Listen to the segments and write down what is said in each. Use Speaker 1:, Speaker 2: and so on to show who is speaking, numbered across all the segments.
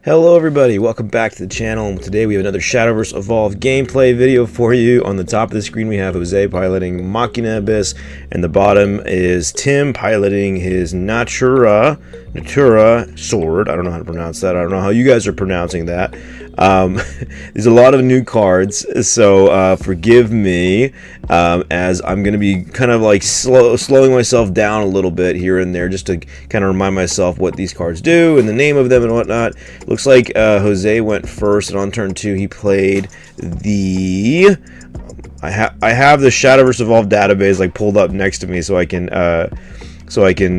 Speaker 1: Hello everybody, welcome back to the channel. Today we have another Shadowverse Evolved gameplay video for you. On the top of the screen we have Jose piloting Machina Abyss, and the bottom is Tim piloting his Natura sword. I don't know how to pronounce that. I don't know how you guys are pronouncing that. There's a lot of new cards, so forgive me as I'm going to be kind of like slowing myself down a little bit here and there just to kind of remind myself what these cards do and the name of them and whatnot. Looks like Jose went first, and on turn 2 he played the... I have the Shadowverse Evolved database like pulled up next to me so I can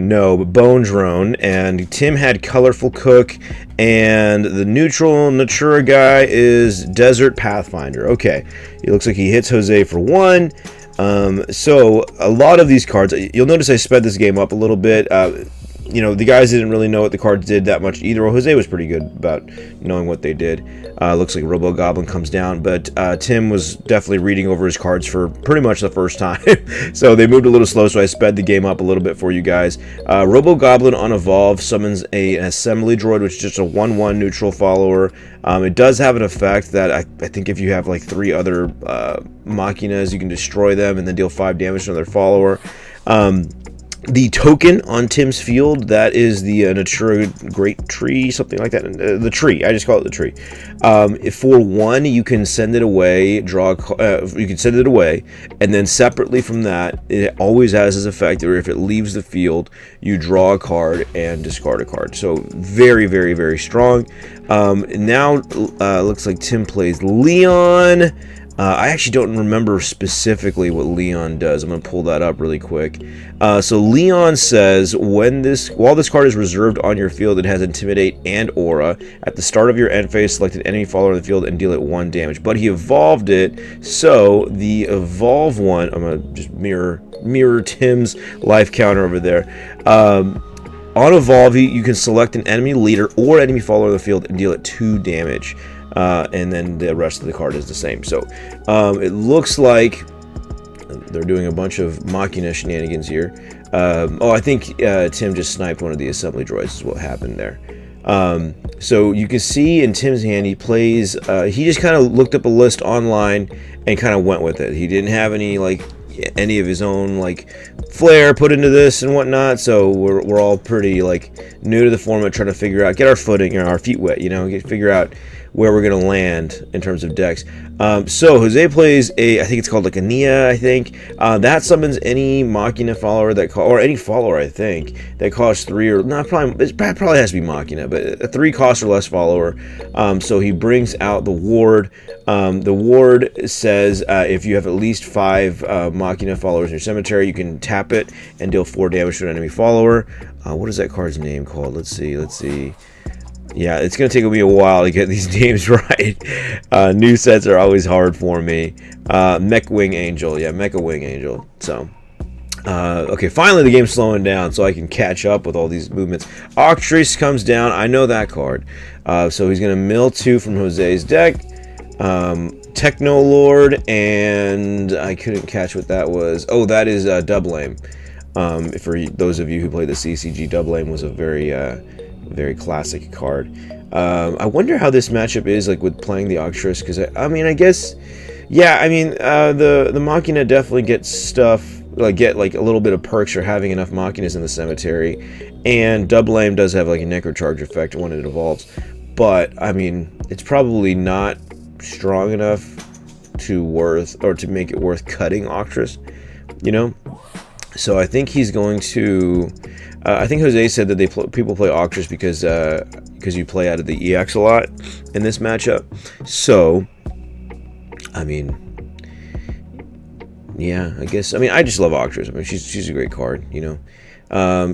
Speaker 1: know, but Bone Drone, and Tim had Colorful Cook, and the neutral Natura guy is Desert Pathfinder. Okay, it looks like he hits Jose for 1. So a lot of these cards, you'll notice I sped this game up a little bit. You know, the guys didn't really know what the cards did that much either. Well, Jose was pretty good about knowing what they did. Looks like Robo Goblin comes down, but Tim was definitely reading over his cards for pretty much the first time. So they moved a little slow, so I sped the game up a little bit for you guys. Robo Goblin on Evolve summons an assembly droid, which is just a 1/1 neutral follower. It does have an effect that I think if you have like 3 other Machinas, you can destroy them and then deal 5 damage to their follower. The token on Tim's field, that is the Natura Great Tree, something like that. The tree, I just call it the tree. For 1, you can send it away, you can send it away, and then separately from that, it always has this effect where if it leaves the field, you draw a card and discard a card. So very, very, very strong. Now, looks like Tim plays Leon. I actually don't remember specifically what Leon does. I'm going to pull that up really quick. So Leon says, while this card is reserved on your field, it has Intimidate and Aura. At the start of your end phase, select an enemy follower in the field and deal it 1 damage. But he evolved it, so the evolve one, I'm going to just mirror Tim's life counter over there. On evolve, you can select an enemy leader or enemy follower in the field and deal it 2 damage. And then the rest of the card is the same. So it looks like they're doing a bunch of Machina shenanigans here. Oh, I think Tim just sniped one of the assembly droids is what happened there. So you can see in Tim's hand he plays, he just kind of looked up a list online and kind of went with it. He didn't have any of his own like flair put into this and whatnot, so we're all pretty like new to the format, trying to figure out, get our footing or our feet wet, you know, figure out where we're going to land in terms of decks. So Jose plays I think it's called like a Nia, I think. That summons any Machina follower or any follower, I think, that costs 3 or not. It probably has to be Machina, but a 3 cost or less follower. So he brings out the ward. The ward says if you have at least 5 Machina followers in your cemetery, you can tap it and deal 4 damage to an enemy follower. What is that card's name called? Let's see. Yeah, it's going to take me a while to get these names right. New sets are always hard for me. Mech Wing Angel. Yeah, Mecha Wing Angel. So, okay, finally the game's slowing down so I can catch up with all these movements. Octrice comes down. I know that card. So he's going to mill 2 from Jose's deck. Techno Lord, and I couldn't catch what that was. Oh, that is Double Aim. For those of you who play the CCG, Double Aim was a very classic card. I wonder how this matchup is like with playing the Octrice, because I mean, I guess, yeah, I mean, the Machina definitely gets stuff, get like a little bit of perks for having enough Machinas in the cemetery, and Double Aim does have like a Necrocharge effect when it evolves, but I mean, it's probably not strong enough to make it worth cutting Octrice, you know. So I think he's going to. I think Jose said that people play Octrice because you play out of the EX a lot in this matchup. So, I mean, yeah, I guess. I mean, I just love Octrice. I mean, she's a great card, you know.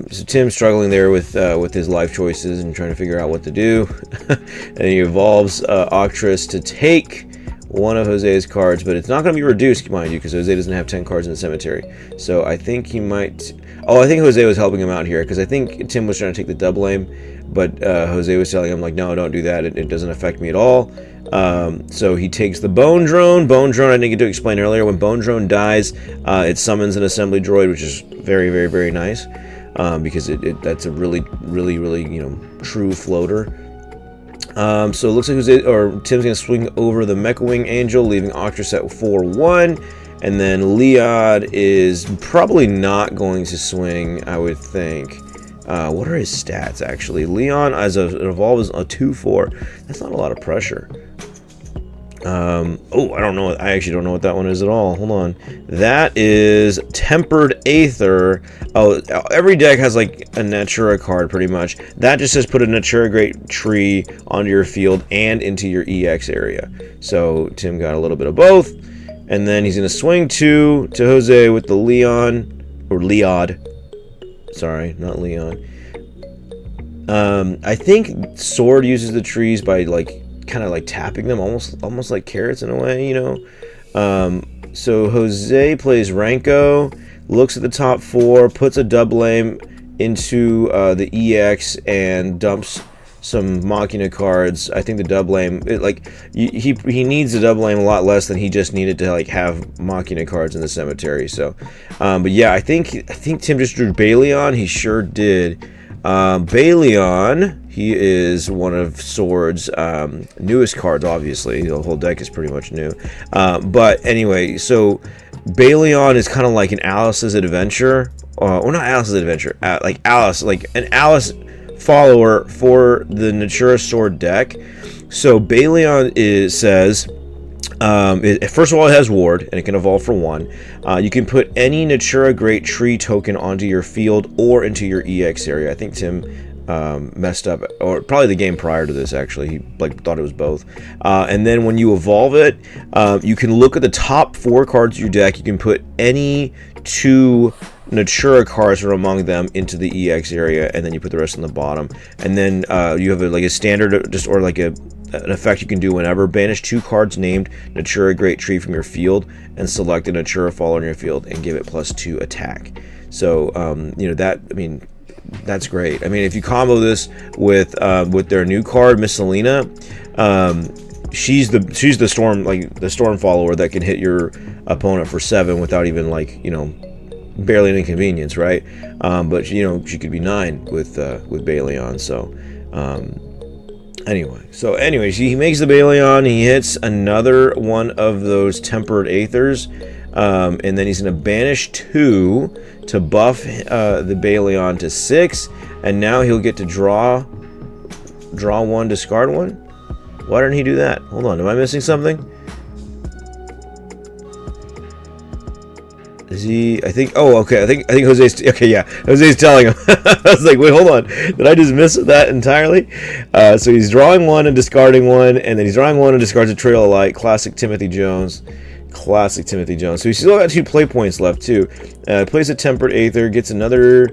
Speaker 1: So Tim's struggling there with his life choices and trying to figure out what to do, and he evolves Octrice to take one of Jose's cards, but it's not going to be reduced, mind you, because Jose doesn't have 10 cards in the cemetery. So I think he might... Oh, I think Jose was helping him out here, because I think Tim was trying to take the Double Aim, but Jose was telling him, like, no, don't do that. It doesn't affect me at all. So he takes the Bone Drone. Bone Drone, I didn't get to explain earlier. When Bone Drone dies, it summons an assembly droid, which is very, very, very nice, because that's a really, really, really, you know, true floater. So it looks like Tim's going to swing over the Mecha Wing Angel, leaving Octress at 4-1. And then Leod is probably not going to swing, I would think. What are his stats, actually? Leon, as it evolves, a 2-4. That's not a lot of pressure. Oh, I don't know. I actually don't know what that one is at all. Hold on. That is Tempered Aether. Oh, every deck has like a Natura card, pretty much. That just says put a Natura Great Tree onto your field and into your EX area. So Tim got a little bit of both. And then he's going to swing 2 to Jose with the Leon, or Leod. Sorry, not Leon. I think Sword uses the trees by like kind of like tapping them, almost like carrots in a way, you know. So Jose plays Ranko, looks at the top 4, puts a double aim into the EX and dumps some Machina cards. I think the double aim, he needs a double aim a lot less than he just needed to like have Machina cards in the cemetery. So, but yeah, I think Tim just drew Baleon. He sure did. Baleon, he is one of Sword's newest cards, obviously. The whole deck is pretty much new. But anyway, so Baleon is kind of like an Alice's Adventure. Or not Alice's Adventure. Like an Alice follower for the Natura Sword deck. So Baleon says... first of all, it has Ward, and it can evolve for 1. You can put any Natura Great Tree token onto your field or into your EX area. I think Tim messed up, or probably the game prior to this, actually. He thought it was both. And then when you evolve it, you can look at the top 4 cards of your deck. You can put any 2 Natura cards from among them into the EX area, and then you put the rest on the bottom. And then you have a standard, or like an effect you can do whenever. Banish 2 cards named Natura Great Tree from your field and select a Natura follower in your field and give it +2 attack. So you know, that, I mean, that's great. I mean, if you combo this with their new card, Miss Selena, she's the storm, like the storm follower that can hit your opponent for 7 without even, like, you know, barely an inconvenience, right? But you know, she could be 9 with Baleon. So anyway, he makes the Baleon. He hits another one of those Tempered Aethers, and then he's going to banish 2 to buff the Baleon to 6, and now he'll get to draw 1, discard 1. Why didn't he do that? Hold on, am I missing something? Is he? I think. Oh, okay. I think Jose's. Okay, yeah. Jose's telling him. I was like, wait, hold on. Did I just miss that entirely? So he's drawing 1 and discarding 1, and then he's drawing 1 and discards a Trail of Light. Classic Timothy Jones. Classic Timothy Jones. So he's still got 2 play points left too. Plays a Tempered Aether, gets another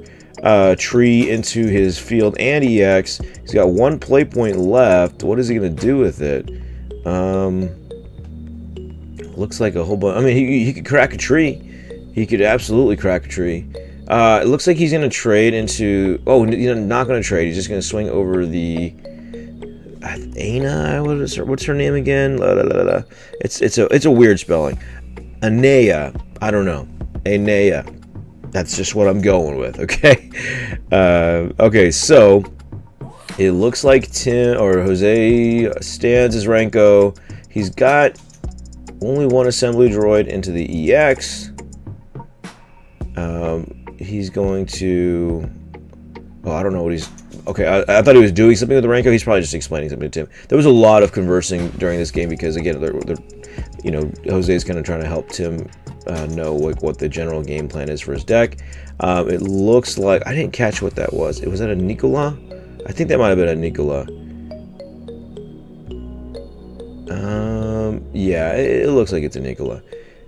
Speaker 1: tree into his field and EX. He's got 1 play point left. What is he gonna do with it? Looks like a whole bunch. I mean, he could crack a tree. He could absolutely crack a tree. It looks like he's going to trade into... Oh, you're not going to trade. He's just going to swing over the... Aina? What's her name again? It's a weird spelling. Anea. I don't know. Anea. That's just what I'm going with, okay? Okay, so... It looks like Jose stands as Ranko. He's got only 1 assembly droid into the EX. He's going to... Oh, I don't know what he's... Okay, I thought he was doing something with the Ranko. He's probably just explaining something to Tim. There was a lot of conversing during this game because, again, you know, Jose's kind of trying to help Tim know what the general game plan is for his deck. It looks like... I didn't catch what that was. Was that a Nicola? I think that might have been a Nicola. Yeah, it looks like it's a Nicola.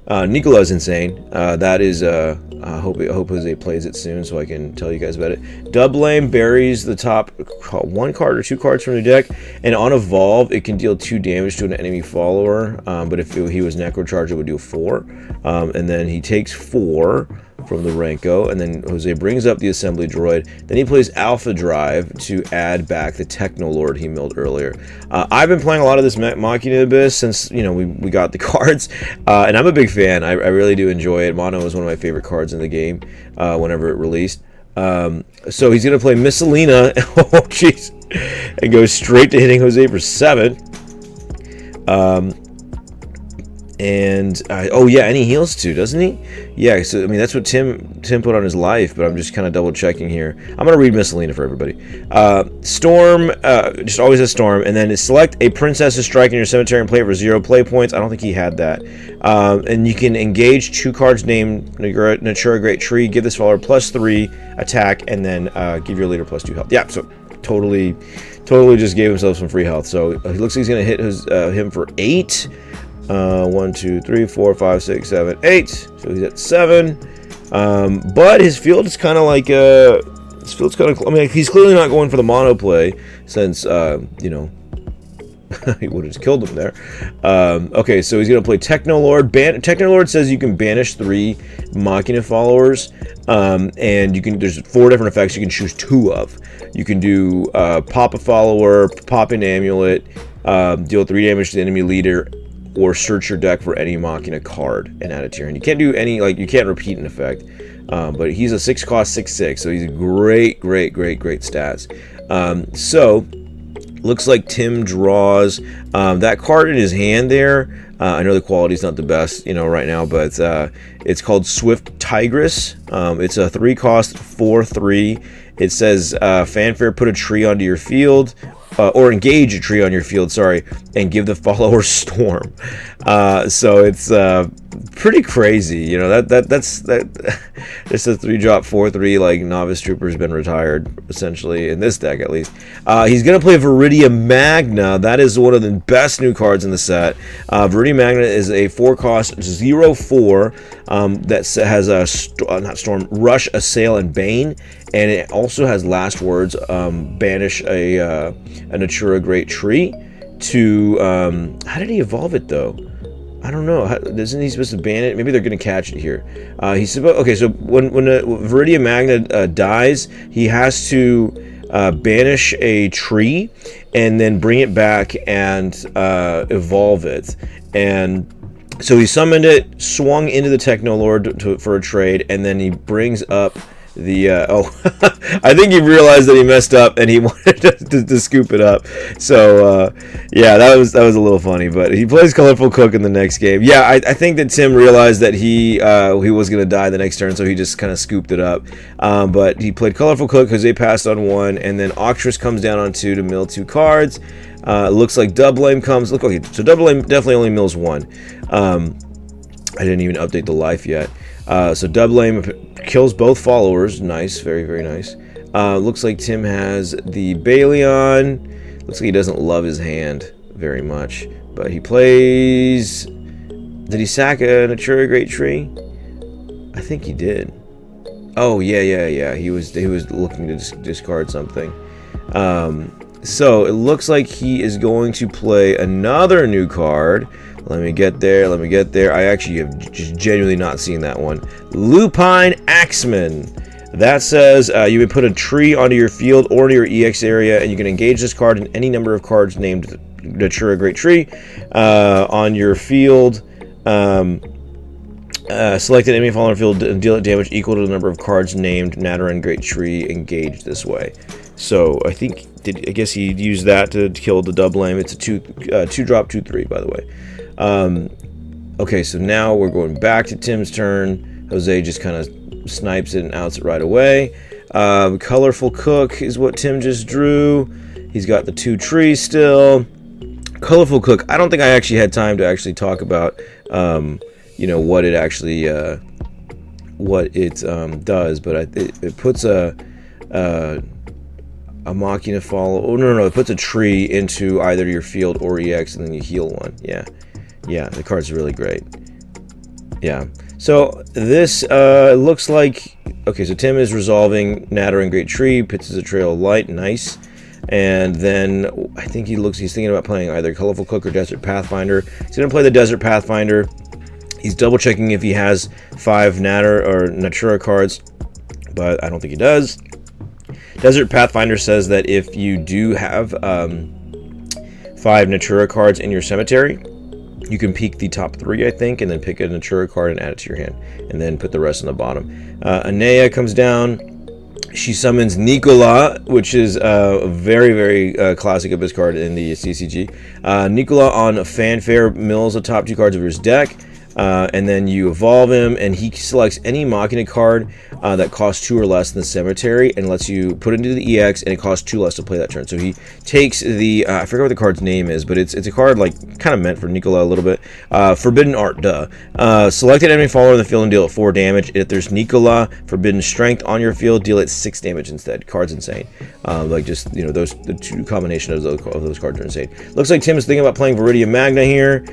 Speaker 1: Nicola's insane. That is, I hope Jose plays it soon so I can tell you guys about it. Double aim buries the top 1 card or 2 cards from your deck, and on evolve, it can deal 2 damage to an enemy follower, but if he was Necrocharge, it would do 4. And then he takes 4 from the Ranko, and then Jose brings up the Assembly Droid. Then he plays Alpha Drive to add back the Technolord he milled earlier. I've been playing a lot of this Machina Abyss since, you know, we got the cards, and I'm a big fan. I really do enjoy it. Mono is one of my favorite cards in the game whenever it released. So he's going to play Miss Selena. Oh, jeez. and goes straight to hitting Jose for 7. Oh yeah, and he heals too, doesn't he? Yeah, so I mean that's what Tim put on his life, but I'm just kind of double checking here. I'm gonna read Miscellanea for everybody. Storm, just always a Storm, and then select a princess to strike in your cemetery and play it for 0 play points. I don't think he had that. And you can engage 2 cards named Natura Great Tree. Give this follower +3 attack, and then give your leader +2 health. Yeah, so totally just gave himself some free health. So he looks like he's gonna hit him for 8. 1, 2, 3, 4, 5, 6, 7, 8. So he's at 7. But his field is kind of like I mean, he's clearly not going for the mono play since you know, he would have just killed him there. Okay, so he's gonna play Techno Lord. Techno Lord says you can banish 3 Machina followers, and you can. There's 4 different effects you can choose 2 of. You can do pop a follower, pop an amulet, deal 3 damage to the enemy leader, or search your deck for any Machina card and add it to your hand. You can't do any, like, you can't repeat an effect. But he's a 6 cost 6/6, so he's a great stats. So looks like Tim draws that card in his hand there. I know the quality's not the best, you know, right now, but it's called Swift Tigress. It's a 3 cost 4/3. It says fanfare, put a tree onto your field. Or engage a tree on your field, sorry, and give the follower Storm. So it's pretty crazy, you know. That's just a 3-drop 4/3, like Novice Trooper's been retired essentially in this deck at least. He's gonna play Viridia Magna. That is one of the best new cards in the set. Viridia Magna is a 4 cost 0/4 that has a not Storm, Rush, Assail, and Bane, and it also has last words. Banish a Natura Great Tree to how did he evolve it though? I don't know. Isn't he supposed to ban it? Maybe they're going to catch it here. He's supposed. Okay, so when Viridia Magna dies, he has to banish a tree and then bring it back and evolve it. And so he summoned it, swung into the Techno Lord for a trade, and then he brings up the I think he realized that he messed up and he wanted to scoop it up. So yeah, that was a little funny, but he plays Colorful Cook in the next game. Yeah, I think that Tim realized that he was gonna die the next turn, so he just kind of scooped it up. But he played Colorful Cook because they passed on 1, and then Octress comes down on 2 to mill 2 cards. Looks like Double Aim comes. Look, okay, so Double Aim definitely only mills 1. I didn't even update the life yet. So Double Aim kills both followers. Nice, very nice. Looks like Tim has the Baleon. Looks like he doesn't love his hand very much, but he plays. Did he sack a Natura Great Tree? I think he did. Oh yeah. He was looking to discard something. So it looks like he is going to play another new card. Let me get there. I actually have just genuinely not seen that one. Lupine Axeman. That says you can put a tree onto your field or into your EX area, and you can engage this card in any number of cards named Natura Great Tree on your field. Select an enemy follower field and deal it damage equal to the number of cards named Natura Great Tree engaged this way. So I think I guess he used that to kill the Double Aim. It's a 2-drop 2/3, by the way. Okay, so now we're going back to Tim's turn. Jose just kind of snipes it and outs it right away. Colorful Cook is what Tim just drew. He's got the 2 trees still. Colorful Cook, I don't think I actually had time to actually talk about you know, what it actually does, but it puts a Machina follow. Oh no, it puts a tree into either your field or EX, and then you heal 1. Yeah, the card's really great. Yeah, so this looks like, okay, so Tim is resolving Natura Great Tree, pitches a Trail of Light, nice. And then I think he's thinking about playing either Colorful Cook or Desert Pathfinder. He's gonna play the Desert Pathfinder. He's double checking if he has 5 Natura cards, but I don't think he does. Desert Pathfinder says that if you do have 5 Natura cards in your cemetery, you can peek the top 3, I think, and then pick a Natura card and add it to your hand, and then put the rest on the bottom. Anea comes down, She summons Nicola, which is a very, very classic Abyss card in the CCG. Nicola on Fanfare mills the top 2 cards of his deck, and then you evolve him, and he selects any Machina card that costs 2 or less in the cemetery, and lets you put it into the EX, and it costs 2 less to play that turn. So he takes the, I forget what the card's name is, but it's a card like kind of meant for Nicola a little bit. Forbidden Art, selected enemy follower in the field and deal it 4 damage. If there's Nicola Forbidden Strength on your field, deal it 6 damage instead. Card's insane. Like just, you know, the 2 combination of those cards are insane. Looks like Tim is thinking about playing Viridian Magna here.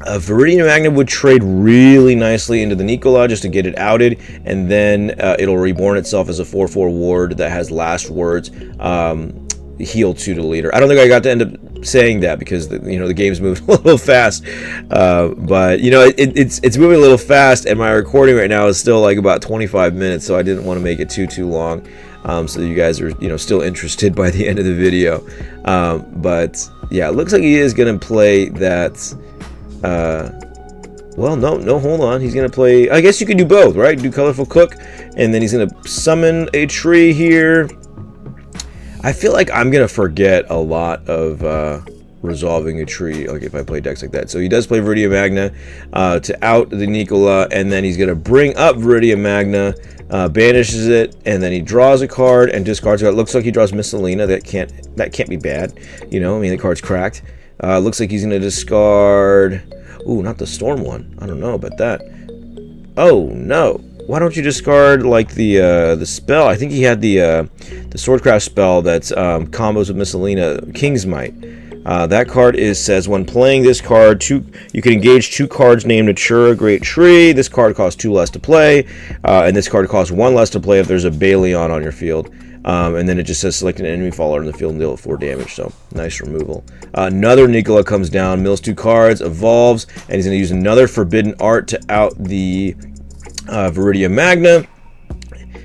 Speaker 1: Viridian Magna would trade really nicely into the Nicola just to get it outed, and then it'll reborn itself as a 4/4 ward that has last words, heal 2 to the leader. I don't think I got to end up saying that because the game's moved a little fast, but it's moving a little fast, and my recording right now is still like about 25 minutes, so I didn't want to make it too long, so you guys are still interested by the end of the video. But yeah, it looks like he is going to play that. Well, no, hold on. He's gonna play, I guess you could do both, right? Do Colorful Cook, and then he's gonna summon a tree here. I feel like I'm gonna forget a lot of resolving a tree, like if I play decks like that. So he does play Viridian Magna to out the Nicola, and then he's gonna bring up Viridian Magna, banishes it, and then he draws a card and discards it. It looks like he draws Miscelina. That can't be bad. I mean, the card's cracked. Looks like he's going to discard... Ooh, not the Storm one. I don't know about that. Oh, no. Why don't you discard, like, the spell? I think he had the Swordcraft spell that's combos with Miscelina, King's Might. That card says, when playing this card, you can engage 2 cards named Natura, Great Tree. This card costs 2 less to play, and this card costs 1 less to play if there's a Balion on your field. And then it just says select an enemy follower in the field and deal it 4 damage, so nice removal. Another Nicola comes down, mills 2 cards, evolves, and he's going to use another Forbidden Art to out the Viridian Magna.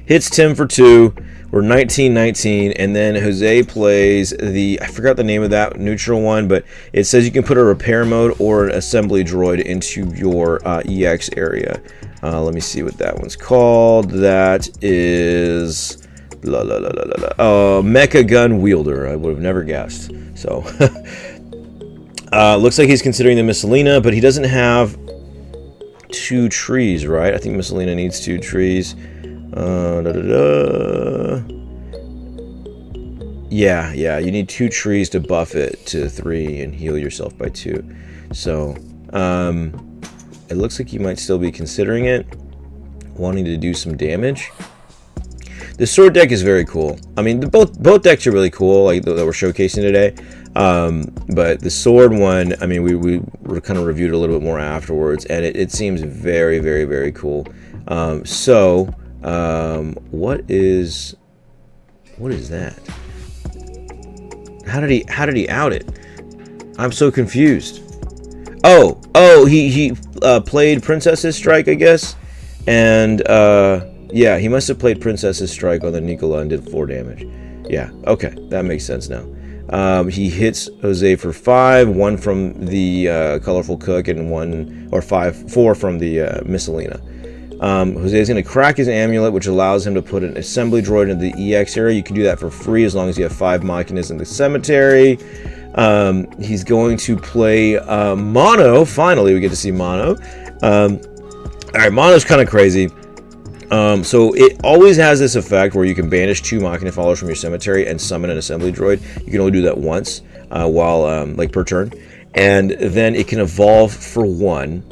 Speaker 1: Hits Tim for 2. We're 19-19, and then Jose plays I forgot the name of that neutral one, but it says you can put a repair mode or an assembly droid into your EX area. Let me see what that one's called. That is... Mecha Gun Wielder. I would have never guessed. So, looks like he's considering the Miscelina, but he doesn't have 2 trees, right? I think Miscelina needs 2 trees. Yeah, you need 2 trees to buff it to 3 and heal yourself by 2. So, it looks like he might still be considering it, wanting to do some damage. The sword deck is very cool. I mean, both decks are really cool, like that we're showcasing today. But the sword one, I mean, we kind of reviewed it a little bit more afterwards, and it seems very, very, very cool. What is that? How did he out it? I'm so confused. Oh, he played Princess's Strike, I guess, and yeah, he must have played Princess's Strike on the Nicola and did 4 damage. Yeah, okay, that makes sense now. He hits Jose for 5, 1 from the Colorful Cook, and 4 from the Miscelina. Jose is going to crack his amulet, which allows him to put an assembly droid into the EX area. You can do that for free as long as you have 5 Machinas in the cemetery. He's going to play Mono. Finally, we get to see Mono. Alright, Mono's kind of crazy. So it always has this effect where you can banish 2 Machina followers from your cemetery and summon an assembly droid. You can only do that once, like per turn, and then it can evolve for 1.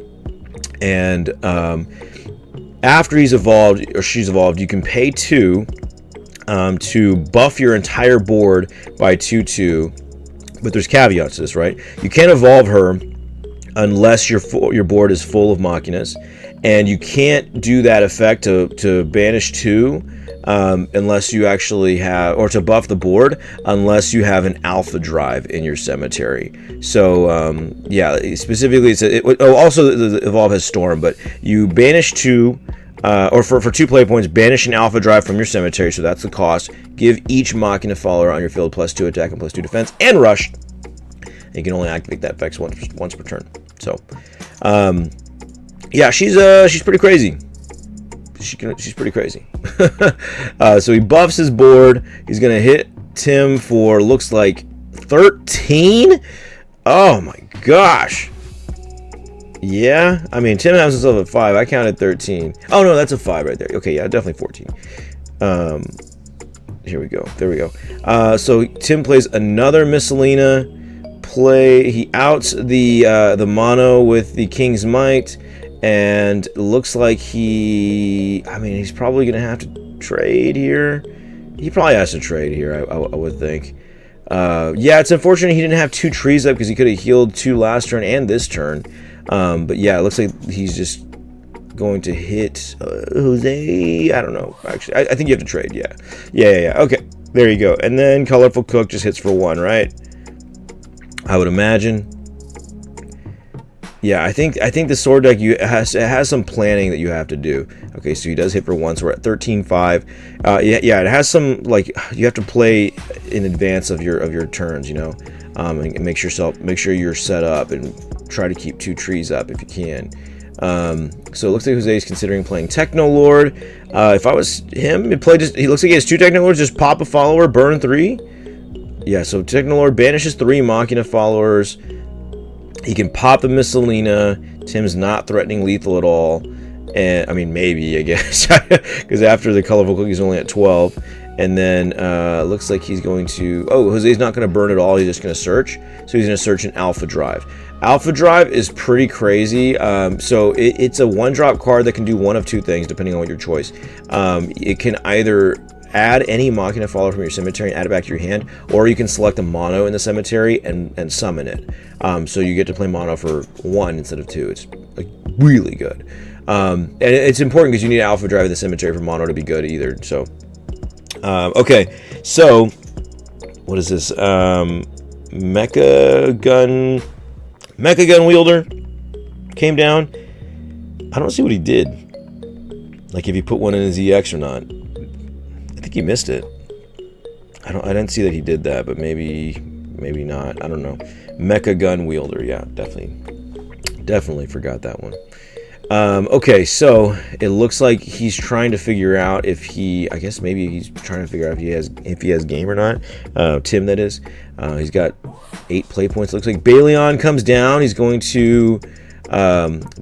Speaker 1: And after he's evolved or she's evolved, you can pay 2 to buff your entire board by 2/2. But there's caveats to this, right? You can't evolve her unless your board is full of Machinas. And you can't do that effect to banish 2 unless you actually have, or to buff the board unless you have an alpha drive in your cemetery. So yeah, specifically, also the evolve has storm, but you banish 2, or for 2 play points, banish an alpha drive from your cemetery. So that's the cost. Give each Machina follower on your field +2 attack and +2 defense and rush. And you can only activate that effect once per turn. So. Yeah, she's pretty crazy. she's pretty crazy. So he buffs his board. He's gonna hit Tim for looks like 13. Oh my gosh. Yeah, I mean Tim has himself at 5. I counted 13. Oh no, that's a 5 right there. Okay, yeah, definitely 14. Here we go. There we go. So Tim plays another Machina play. He outs the mono with the King's Might, and looks like he's probably gonna have to trade here. He probably has to trade here, I would think. Yeah, it's unfortunate he didn't have 2 trees up because he could have healed 2 last turn and this turn. But yeah, it looks like he's just going to hit Jose. I don't know. Actually, I think you have to trade. Yeah. Okay, there you go. And then Colorful Cook just hits for 1, right? I would imagine. Yeah, I think the sword deck it has some planning that you have to do. Okay, so he does hit for 1, so we're at 13-5. Yeah, it has some, like, you have to play in advance of your turns, you know, and make sure you're set up and try to keep 2 trees up if you can. So it looks like Jose is considering playing Techno Lord. If I was him, he looks like he has 2 Techno Lords. Just pop a follower, burn 3. Yeah, so Techno Lord banishes 3 Machina followers. He can pop the Machina. Tim's not threatening lethal at all. And I mean, maybe, I guess, because after the Colorful Cook, he's only at 12. And then looks like he's going to... Oh, Jose's not going to burn at all. He's just going to search. So he's going to search an Alpha Drive. Alpha Drive is pretty crazy. So it's a 1-drop card that can do one of 2 things, depending on your choice. It can either add any Machina follower from your cemetery and add it back to your hand, or you can select a mono in the cemetery and summon it. So you get to play mono for 1 instead of 2. It's like really good. And it's important because you need Alpha Drive in the cemetery for mono to be good either. So, okay. So, what is this? Mecha Gun Wielder came down. I don't see what he did. Like if he put one in his EX or not. I think he missed it. I didn't see that he did that, but maybe not. I don't know. Mecha Gun Wielder, yeah, definitely forgot that one. Okay, so it looks like he's trying to figure out if I guess maybe he's trying to figure out if he has game or not. Tim, that is. He's got 8 play points. Looks like Baleon comes down. He's going to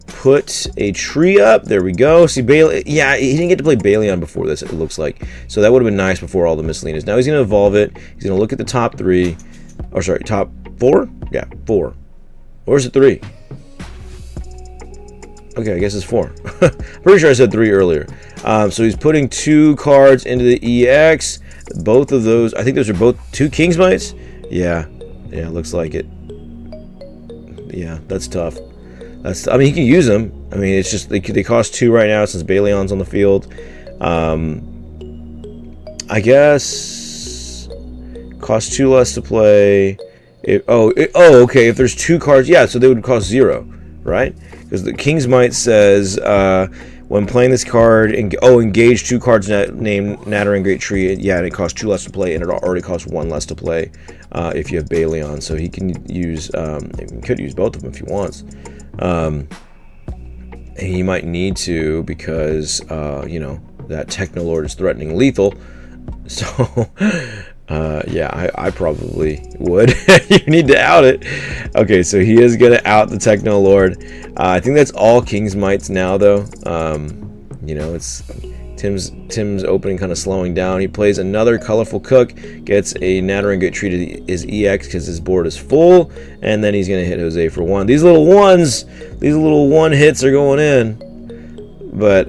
Speaker 1: put a tree up. There we go. See, yeah, he didn't get to play Baleon before this, it looks like. So that would have been nice before all the Machininas. Now he's going to evolve it. He's going to look at the top 3. Or sorry, top 4? Yeah, 4. Or is it 3? Okay, I guess it's 4. Pretty sure I said 3 earlier. So he's putting 2 cards into the EX. Both of those, I think those are both 2 King's Mights. Yeah, looks like it. Yeah, that's tough. I mean, he can use them. I mean, it's just they cost 2 right now since Baleon's on the field. I guess cost 2 less to play. Okay. If there's 2 cards, yeah, so they would cost 0, right? Because the King's Might says when playing this card, engage 2 cards named Natura and Great Tree. Yeah, and it costs 2 less to play, and it already costs 1 less to play if you have Baleon. So he can use, he could use both of them if he wants. And he might need to because that Techno Lord is threatening lethal. So yeah, I probably would. You need to out it. Okay, so he is gonna out the Techno Lord. I think that's all King's Mights now, though. It's Tim's opening kind of slowing down. He plays another Colorful Cook, gets a Natura and Great Tree to his EX because his board is full, and then he's gonna hit Jose for 1. These little 1 hits are going in, but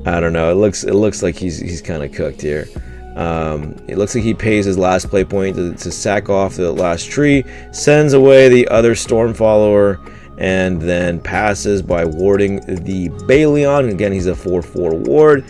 Speaker 1: I don't know. It looks like he's kind of cooked here. It looks like he pays his last play point to sack off the last tree, sends away the other Storm Follower, and then passes by warding the Baleon. Again, he's a 4/4 ward.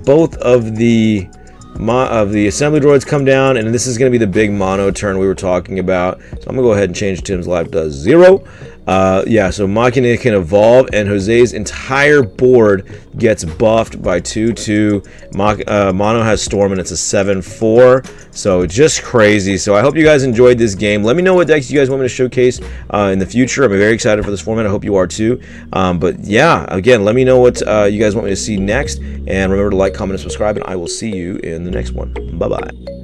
Speaker 1: Both of the assembly droids come down, and this is going to be the big mono turn we were talking about. So I'm going to go ahead and change Tim's life to 0. Yeah, so Machina can evolve, and Jose's entire board gets buffed by 2/2. Mono has Storm, and it's a 7/4. So just crazy. So I hope you guys enjoyed this game. Let me know what decks you guys want me to showcase in the future. I'm very excited for this format. I hope you are too. But yeah, again, let me know what you guys want me to see next. And remember to like, comment, and subscribe, and I will see you in the next one. Bye-bye.